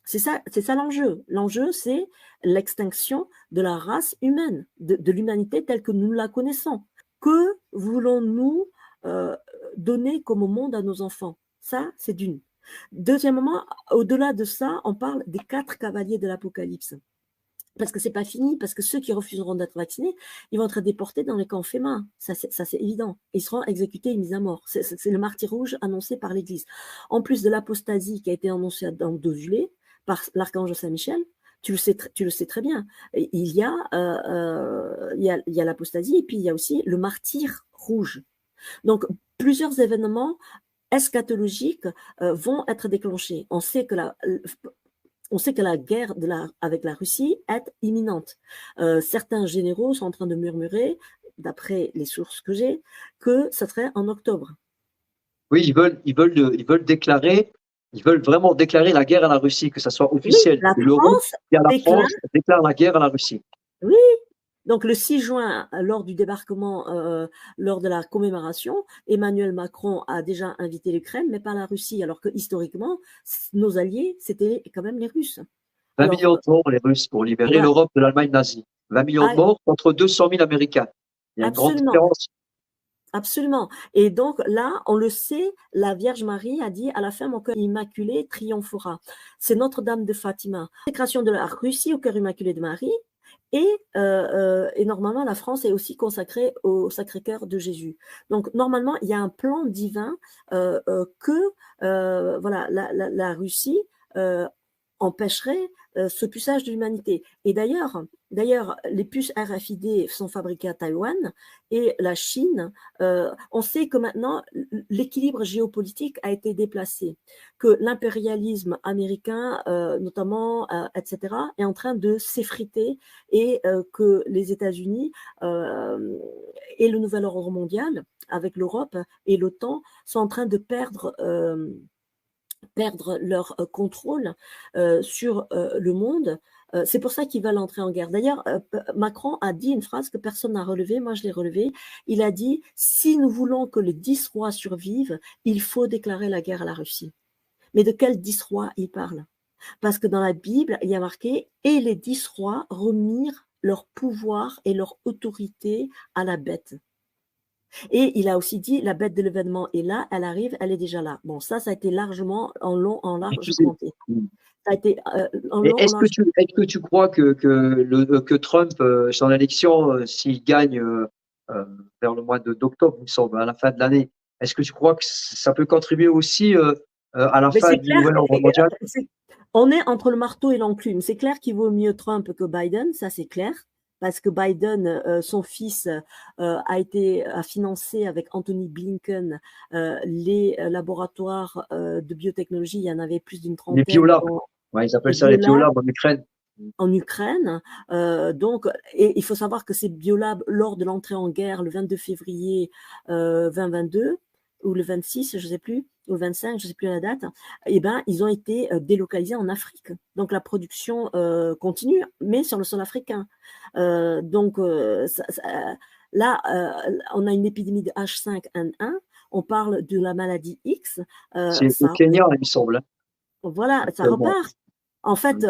C'est ça l'enjeu. L'enjeu, c'est l'extinction de la race humaine, de l'humanité telle que nous la connaissons. Que voulons-nous donner comme monde à nos enfants? Ça, c'est d'une. Deuxièmement, au-delà de ça, on parle des 4 cavaliers de l'Apocalypse. Parce que c'est pas fini, parce que ceux qui refuseront d'être vaccinés, ils vont être déportés dans les camps FEMA. Ça, c'est évident. Ils seront exécutés et mis à mort. C'est le martyre rouge annoncé par l'Église. En plus de l'apostasie qui a été annoncée dans Dovulé par l'archange Saint-Michel, tu le sais très bien. Il y a l'apostasie et puis il y a aussi le martyre rouge. Donc, plusieurs événements eschatologiques vont être déclenchés. On sait que la guerre avec la Russie est imminente. Certains généraux sont en train de murmurer, d'après les sources que j'ai, que ça serait en octobre. Oui, ils veulent vraiment déclarer la guerre à la Russie, que ça soit officiel. Oui, France déclare la guerre à la Russie. Oui. Donc le 6 juin, lors du débarquement, lors de la commémoration, Emmanuel Macron a déjà invité l'Ukraine, mais pas la Russie, alors que historiquement, nos alliés, c'était quand même les Russes. 20 millions de morts, les Russes, pour libérer l'Europe de l'Allemagne nazie. 20 millions de morts contre 200 000 Américains. Il y a une grande différence. Absolument. Et donc là, on le sait, la Vierge Marie a dit « À la fin, mon cœur immaculé triomphera ». C'est Notre-Dame de Fatima. La création de la Russie au cœur immaculé de Marie. Et normalement, la France est aussi consacrée au Sacré-Cœur de Jésus. Donc, normalement, il y a un plan divin que la Russie empêcherait ce puçage de l'humanité. Et d'ailleurs, les puces RFID sont fabriquées à Taïwan et la Chine, on sait que maintenant, l'équilibre géopolitique a été déplacé, que l'impérialisme américain, notamment, etc., est en train de s'effriter et que les États-Unis et le nouvel ordre mondial, avec l'Europe et l'OTAN, sont en train de perdre leur contrôle sur le monde. C'est pour ça qu'ils veulent entrer en guerre. D'ailleurs, Macron a dit une phrase que personne n'a relevée, moi je l'ai relevée. Il a dit « Si nous voulons que les 10 rois survivent, il faut déclarer la guerre à la Russie ». Mais de quels 10 rois il parle? Parce que dans la Bible, il y a marqué « Et les 10 rois remirent leur pouvoir et leur autorité à la bête ». Et il a aussi dit, la bête de l'événement est là, elle arrive, elle est déjà là. Bon, ça a été largement, en long, en large commenté. Ça a été Est-ce que tu crois que Trump, son élection, s'il gagne vers le mois d'octobre, il me semble, à la fin de l'année, est-ce que tu crois que ça peut contribuer aussi à la fin du nouvel ordre mondial? On est entre le marteau et l'enclume. C'est clair qu'il vaut mieux Trump que Biden, ça c'est clair. Parce que Biden, son fils, a financé avec Anthony Blinken les laboratoires de biotechnologie. Il y en avait plus d'une trentaine. Les biolabs, ils appellent ça les biolabs en Ukraine. En Ukraine. Donc, et il faut savoir que ces biolabs, lors de l'entrée en guerre le 22 février 2022, ou le 26, je ne sais plus, ou le 25, je ne sais plus la date, eh ben, ils ont été délocalisés en Afrique. Donc, la production continue, mais sur le sol africain. Donc, là, on a une épidémie de H5N1, on parle de la maladie X. C'est au Kenya, il me semble. Voilà, ça repart. En fait,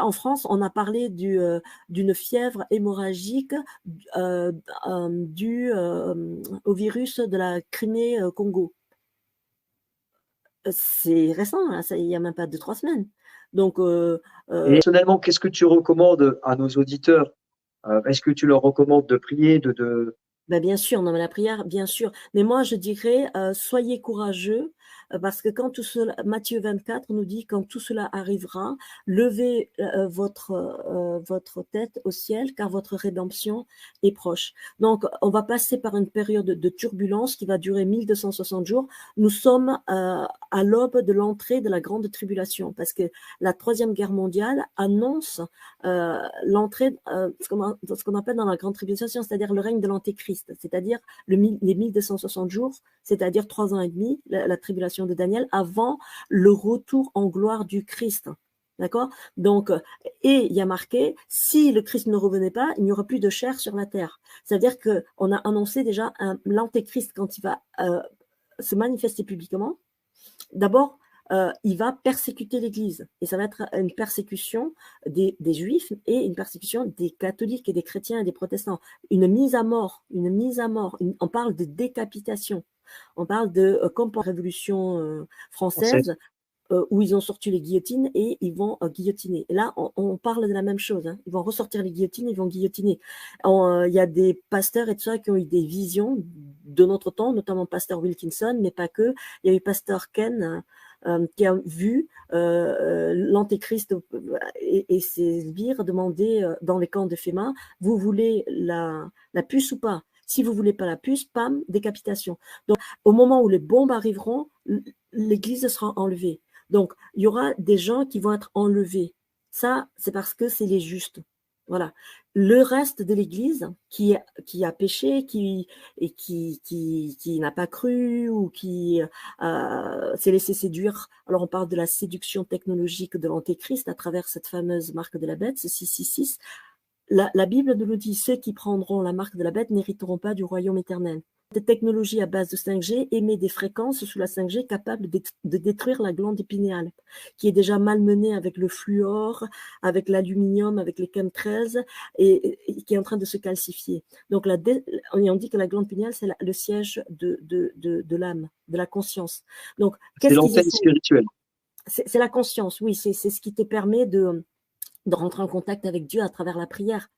en France, on a parlé d'une fièvre hémorragique due au virus de la Crimée-Congo. C'est récent, hein, il n'y a même pas 2-3 semaines. Donc, et personnellement, qu'est-ce que tu recommandes à nos auditeurs Est-ce que tu leur recommandes de prier, Ben, bien sûr, non, mais la prière, bien sûr. Mais moi, je dirais, soyez courageux, parce que quand tout cela, Matthieu 24 nous dit, quand tout cela arrivera, levez votre tête au ciel, car votre rédemption est proche. Donc, on va passer par une période de turbulence qui va durer 1260 jours. Nous sommes à l'aube de l'entrée de la grande tribulation, parce que la Troisième Guerre mondiale annonce l'entrée, ce qu'on appelle dans la grande tribulation, c'est-à-dire le règne de l'Antéchrist, c'est-à-dire les 1260 jours, c'est-à-dire 3 ans et demi, la tribulation de Daniel, avant le retour en gloire du Christ. D'accord? Donc, et il y a marqué, si le Christ ne revenait pas, il n'y aura plus de chair sur la terre. C'est-à-dire qu'on a annoncé déjà l'Antéchrist quand il va se manifester publiquement. D'abord, il va persécuter l'Église. Et ça va être une persécution des Juifs et une persécution des catholiques et des chrétiens et des protestants. Une mise à mort. On parle de décapitation. On parle de, comme pour la Révolution française, où ils ont sorti les guillotines et ils vont guillotiner. Et là, on parle de la même chose. Hein. Ils vont ressortir les guillotines, ils vont guillotiner. Il y a des pasteurs et tout ça qui ont eu des visions de notre temps, notamment pasteur Wilkinson, mais pas que. Il y a eu pasteur Ken qui a vu l'Antéchrist et ses sbires demander dans les camps de Féma, vous voulez la puce ou pas? Si vous voulez pas la puce, pam, décapitation. Donc, au moment où les bombes arriveront, l'Église sera enlevée. Donc, il y aura des gens qui vont être enlevés. Ça, c'est parce que c'est les justes. Voilà. Le reste de l'Église qui a péché, qui n'a pas cru ou qui s'est laissé séduire. Alors, on parle de la séduction technologique de l'Antéchrist à travers cette fameuse marque de la bête, ce 666. La Bible nous le dit, ceux qui prendront la marque de la bête n'hériteront pas du royaume éternel. Cette technologie à base de 5G émet des fréquences sous la 5G capables de détruire la glande épinale, qui est déjà malmenée avec le fluor, avec l'aluminium, avec les chemtrails, et qui est en train de se calcifier. Donc, on dit que la glande pinéale, c'est le siège de l'âme, de la conscience. Donc, c'est l'antenne spirituelle. C'est la conscience, oui, c'est ce qui te permet de rentrer en contact avec Dieu à travers la prière.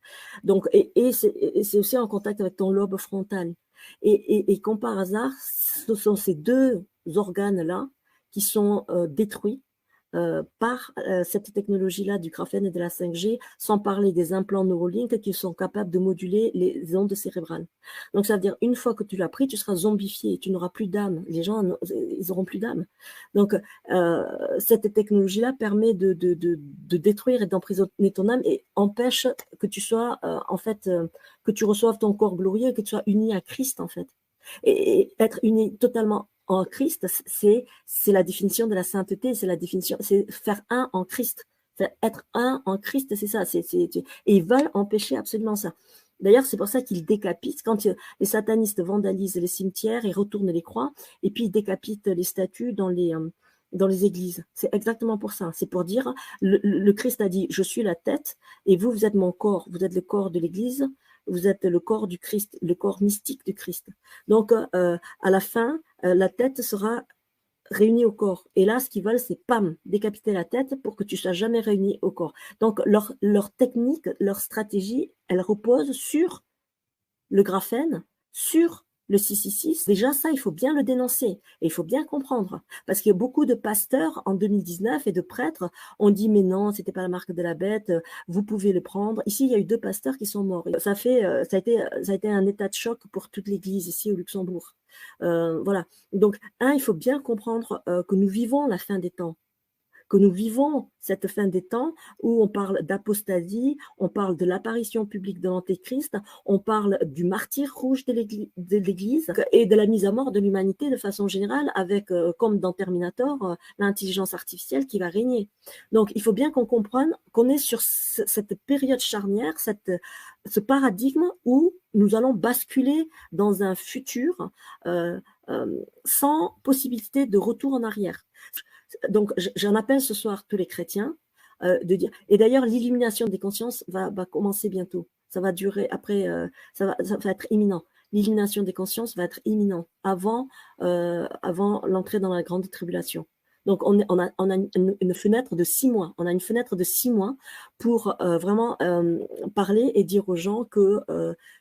Donc, et c'est aussi en contact avec ton lobe frontal. Et comme par hasard, ce sont ces deux organes-là qui sont détruits par cette technologie-là du graphène et de la 5G, sans parler des implants Neuralink qui sont capables de moduler les ondes cérébrales. Donc, ça veut dire, une fois que tu l'as pris, tu seras zombifié, tu n'auras plus d'âme. Les gens, ils n'auront plus d'âme. Donc, cette technologie-là permet de détruire et d'emprisonner ton âme et empêche que tu sois, que tu reçoives ton corps glorieux, que tu sois uni à Christ, en fait. Et être uni totalement en Christ, c'est la définition de la sainteté, c'est faire un en Christ. Être un en Christ, c'est ça. Et ils veulent empêcher absolument ça. D'ailleurs, c'est pour ça qu'ils décapitent. Quand les satanistes vandalisent les cimetières, ils retournent les croix, et puis ils décapitent les statues dans les églises. C'est exactement pour ça. C'est pour dire, le Christ a dit, je suis la tête, et vous êtes mon corps, vous êtes le corps de l'église, vous êtes le corps du Christ, le corps mystique du Christ. Donc, à la fin, la tête sera réunie au corps. Et là, ce qu'ils veulent, c'est pam, décapiter la tête pour que tu sois jamais réuni au corps. Donc, leur technique, leur stratégie, elle repose sur le graphène, sur le 666. Déjà, ça, il faut bien le dénoncer et il faut bien comprendre. Parce qu'il y a beaucoup de pasteurs en 2019 et de prêtres ont dit, mais non, c'était pas la marque de la bête, vous pouvez le prendre. Ici, il y a eu 2 pasteurs qui sont morts. Ça a été un état de choc pour toute l'église ici au Luxembourg. Voilà. Donc, il faut bien comprendre que nous vivons la fin des temps, que nous vivons cette fin des temps où on parle d'apostasie, on parle de l'apparition publique de l'Antéchrist, on parle du martyre rouge de l'Église et de la mise à mort de l'humanité de façon générale avec, comme dans Terminator, l'intelligence artificielle qui va régner. Donc, il faut bien qu'on comprenne qu'on est sur cette période charnière, ce paradigme où nous allons basculer dans un futur sans possibilité de retour en arrière. Donc, j'en appelle ce soir tous les chrétiens de dire. Et d'ailleurs, l'illumination des consciences va commencer bientôt. Ça va durer après, ça va être imminent. L'illumination des consciences va être imminent avant l'entrée dans la grande tribulation. Donc, on a une fenêtre de 6 mois. On a une fenêtre de 6 mois pour vraiment parler et dire aux gens que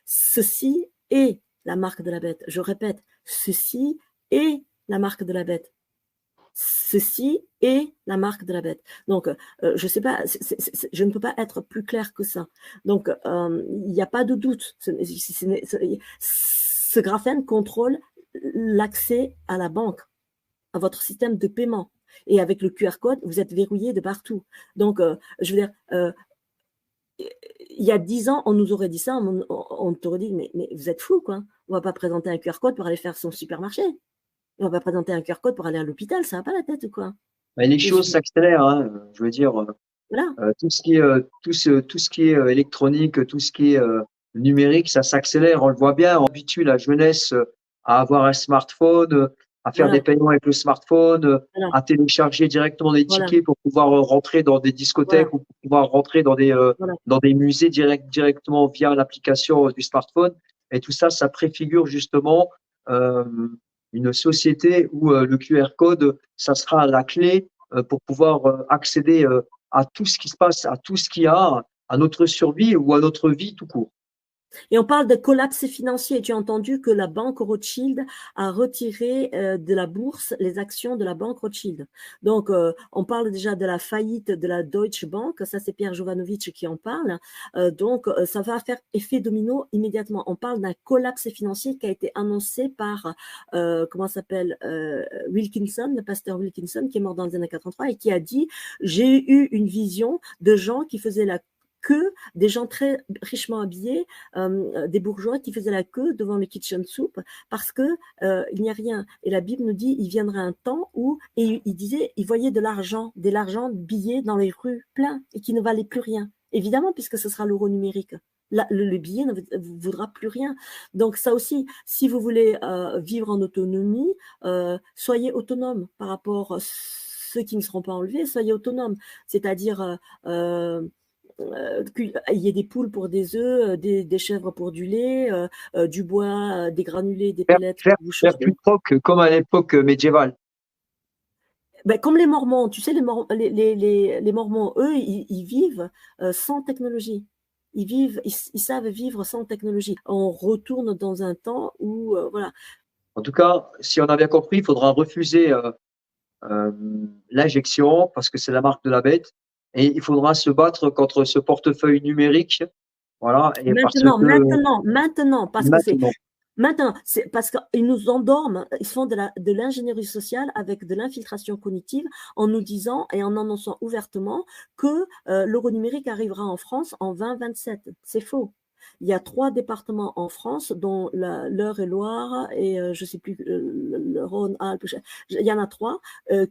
ceci est la marque de la bête. Je répète, ceci est la marque de la bête. Ceci est la marque de la bête. Donc, je sais pas, je ne peux pas être plus clair que ça. Donc, il n'y a pas de doute. Ce graphène contrôle l'accès à la banque, à votre système de paiement. Et avec le QR code, vous êtes verrouillé de partout. Donc, je veux dire, il y a 10 ans, on nous aurait dit ça, on t'aurait dit, mais vous êtes fous, quoi. On ne va pas présenter un QR code pour aller faire son supermarché. On va présenter un QR code pour aller à l'hôpital, ça va pas la tête ou quoi? Mais les choses s'accélèrent, hein. Je veux dire, voilà. tout ce qui est électronique, tout ce qui est numérique, ça s'accélère. On le voit bien, on habitue la jeunesse à avoir un smartphone, à faire des paiements avec le smartphone, à télécharger directement des tickets pour pouvoir rentrer dans des discothèques ou pour pouvoir rentrer dans des musées directement via l'application du smartphone. Et tout ça, ça préfigure justement une société où le QR code, ça sera la clé pour pouvoir accéder à tout ce qui se passe, à tout ce qu'il y a, à notre survie ou à notre vie tout court. Et on parle de collapse financier. Tu as entendu que la banque Rothschild a retiré de la bourse les actions de la banque Rothschild. Donc, on parle déjà de la faillite de la Deutsche Bank. Ça, c'est Pierre Jovanovic qui en parle. Donc, ça va faire effet domino immédiatement. On parle d'un collapse financier qui a été annoncé par, comment s'appelle, Wilkinson, le pasteur Wilkinson, qui est mort dans les années 83 et qui a dit « J'ai eu une vision de gens qui faisaient la queue, des gens très richement habillés, des bourgeois qui faisaient la queue devant le kitchen soup parce que il n'y a rien. Et la Bible nous dit, il viendra un temps où, et il disait, il voyait de l'argent billets dans les rues pleins et qui ne valaient plus rien. Évidemment, puisque ce sera l'euro numérique. Le billet ne vaudra plus rien. Donc ça aussi, si vous voulez vivre en autonomie, soyez autonome par rapport à ceux qui ne seront pas enlevés, soyez autonome. C'est-à-dire qu'il y ait des poules pour des œufs, des chèvres pour du lait, du bois, des granulés, des pellets. Faire du troc comme à l'époque médiévale. Ben, comme les Mormons, tu sais, les Mormons, eux, ils vivent sans technologie. Ils savent vivre sans technologie. On retourne dans un temps où, voilà. En tout cas, si on a bien compris, il faudra refuser l'injection parce que c'est la marque de la bête. Et il faudra se battre contre ce portefeuille numérique. Voilà. Et Maintenant, c'est parce qu'ils nous endorment, ils font de l'ingénierie sociale avec de l'infiltration cognitive en nous disant et en annonçant ouvertement que l'euro numérique arrivera en France en 2027. C'est faux. Il y a 3 départements en France, dont l'Eure-et-Loire et je ne sais plus, le Rhône-Alpes, il y en a 3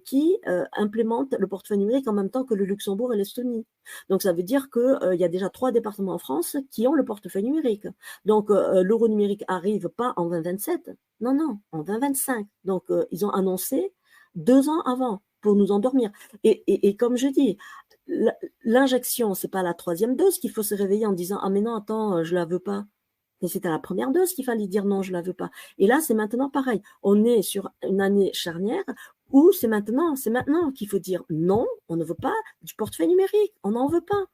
qui implémentent le portefeuille numérique en même temps que le Luxembourg et l'Estonie. Donc, ça veut dire qu'il y a déjà 3 départements en France qui ont le portefeuille numérique. Donc, l'euro numérique arrive pas en 2027, non, en 2025. Donc, ils ont annoncé 2 ans avant pour nous endormir. Et comme je dis, l'injection, c'est pas la 3e dose qu'il faut se réveiller en disant « Ah mais non, attends, je la veux pas ». Mais c'était à la 1re dose qu'il fallait dire « Non, je la veux pas ». Et là, c'est maintenant pareil. On est sur une année charnière où c'est maintenant qu'il faut dire « Non, on ne veut pas du portefeuille numérique, on n'en veut pas ».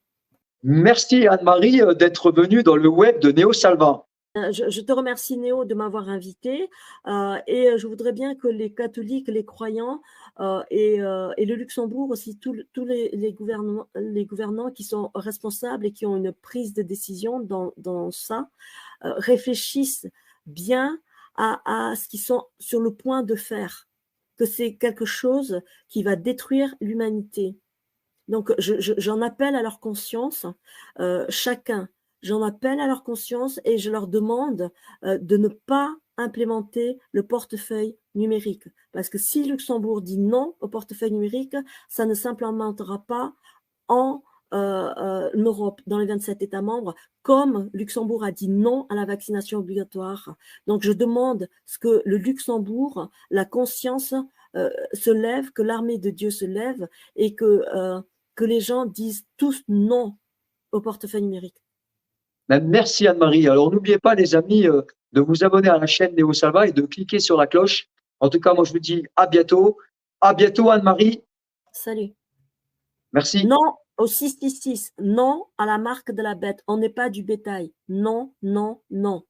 Merci Anne-Marie d'être venue dans le web de Néo-Salva. Je te remercie Néo de m'avoir invité et je voudrais bien que les catholiques, les croyants et le Luxembourg aussi, tous les gouvernants qui sont responsables et qui ont une prise de décision dans ça, réfléchissent bien à ce qu'ils sont sur le point de faire, que c'est quelque chose qui va détruire l'humanité. Donc j'en appelle à leur conscience, chacun. J'en appelle à leur conscience et je leur demande de ne pas implémenter le portefeuille numérique. Parce que si Luxembourg dit non au portefeuille numérique, ça ne s'implémentera pas en Europe, dans les 27 États membres, comme Luxembourg a dit non à la vaccination obligatoire. Donc je demande que le Luxembourg, la conscience se lève, que l'armée de Dieu se lève et que les gens disent tous non au portefeuille numérique. Merci Anne-Marie. Alors n'oubliez pas les amis de vous abonner à la chaîne Néo-Salva et de cliquer sur la cloche. En tout cas, moi je vous dis à bientôt À bientôt, Anne-Marie. Salut. Merci. Non au 666. Non à la marque de la bête. On n'est pas du bétail. Non, non, non.